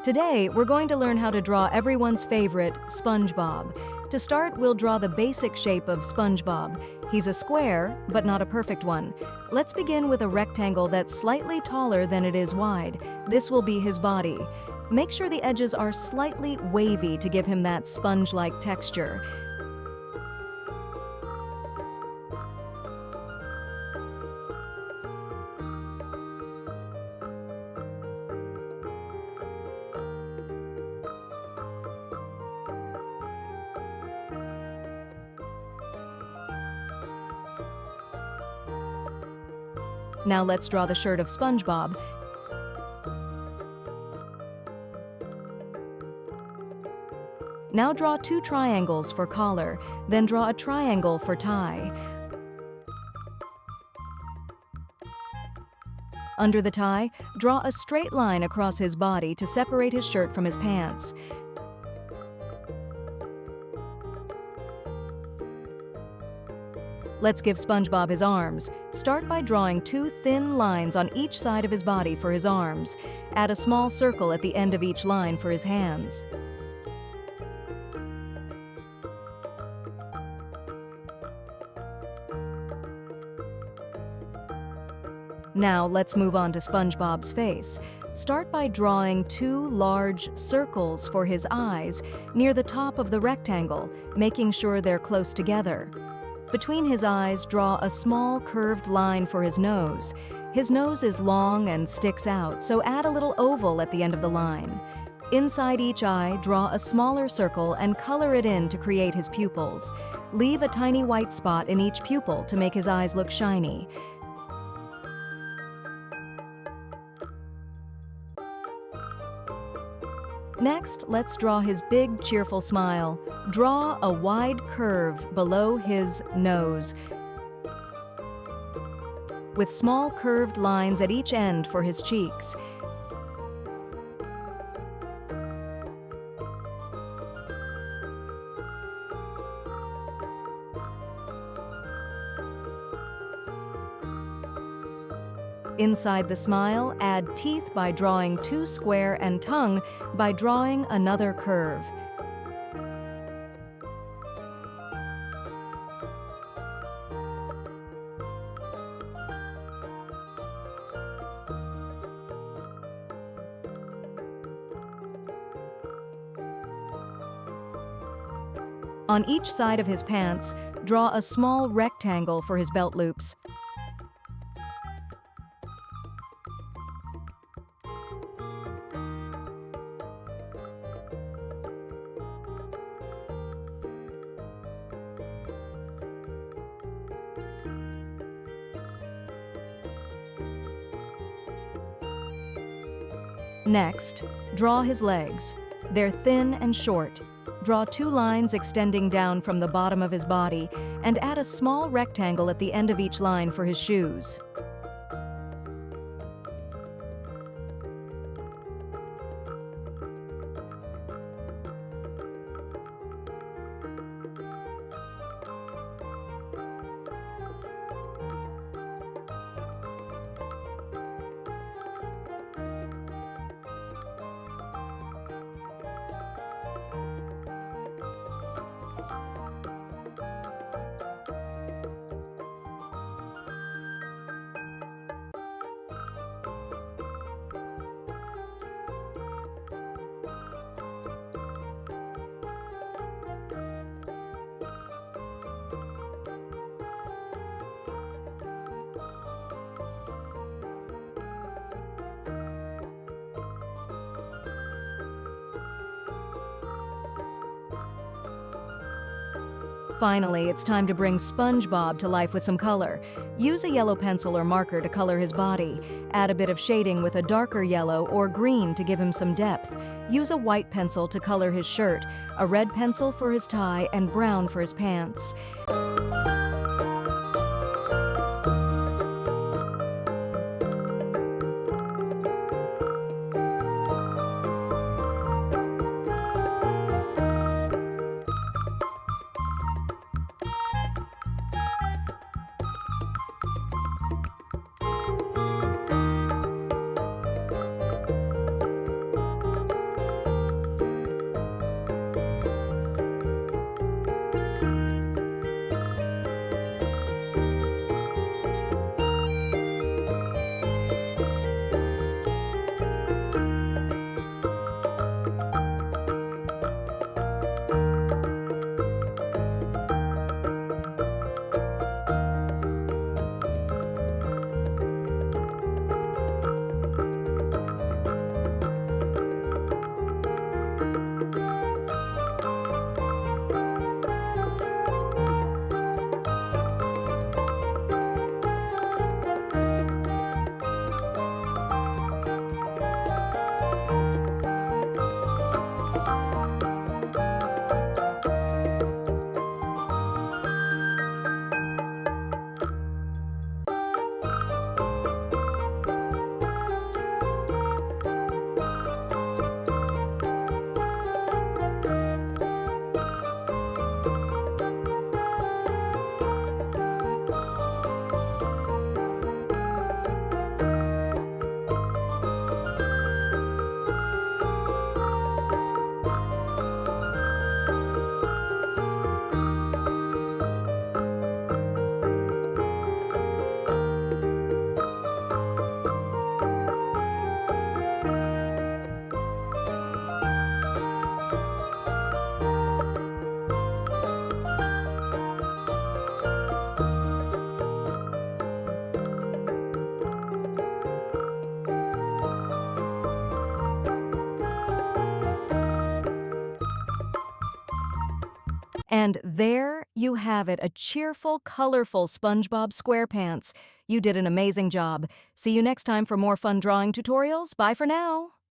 Today, we're going to learn how to draw everyone's favorite, SpongeBob. To start, we'll draw the basic shape of SpongeBob. He's a square, but not a perfect one. Let's begin with a rectangle that's slightly taller than it is wide. This will be his body. Make sure the edges are slightly wavy to give him that sponge-like texture. Now let's draw the shirt of SpongeBob. Now draw 2 triangles for collar, then draw a triangle for tie. Under the tie, draw a straight line across his body to separate his shirt from his pants. Let's give SpongeBob his arms. Start by drawing 2 thin lines on each side of his body for his arms. Add a small circle at the end of each line for his hands. Now let's move on to SpongeBob's face. Start by drawing 2 large circles for his eyes near the top of the rectangle, making sure they're close together. Between his eyes, draw a small curved line for his nose. His nose is long and sticks out, so add a little oval at the end of the line. Inside each eye, draw a smaller circle and color it in to create his pupils. Leave a tiny white spot in each pupil to make his eyes look shiny. Next, let's draw his big, cheerful smile. Draw a wide curve below his nose, with small curved lines at each end for his cheeks. Inside the smile, add teeth by drawing 2 square and tongue by drawing another curve. On each side of his pants, draw a small rectangle for his belt loops. Next, draw his legs. They're thin and short. Draw 2 lines extending down from the bottom of his body and add a small rectangle at the end of each line for his shoes. Finally, it's time to bring SpongeBob to life with some color. Use a yellow pencil or marker to color his body. Add a bit of shading with a darker yellow or green to give him some depth. Use a white pencil to color his shirt, a red pencil for his tie, and brown for his pants. And there you have it, a cheerful, colorful SpongeBob SquarePants. You did an amazing job. See you next time for more fun drawing tutorials. Bye for now.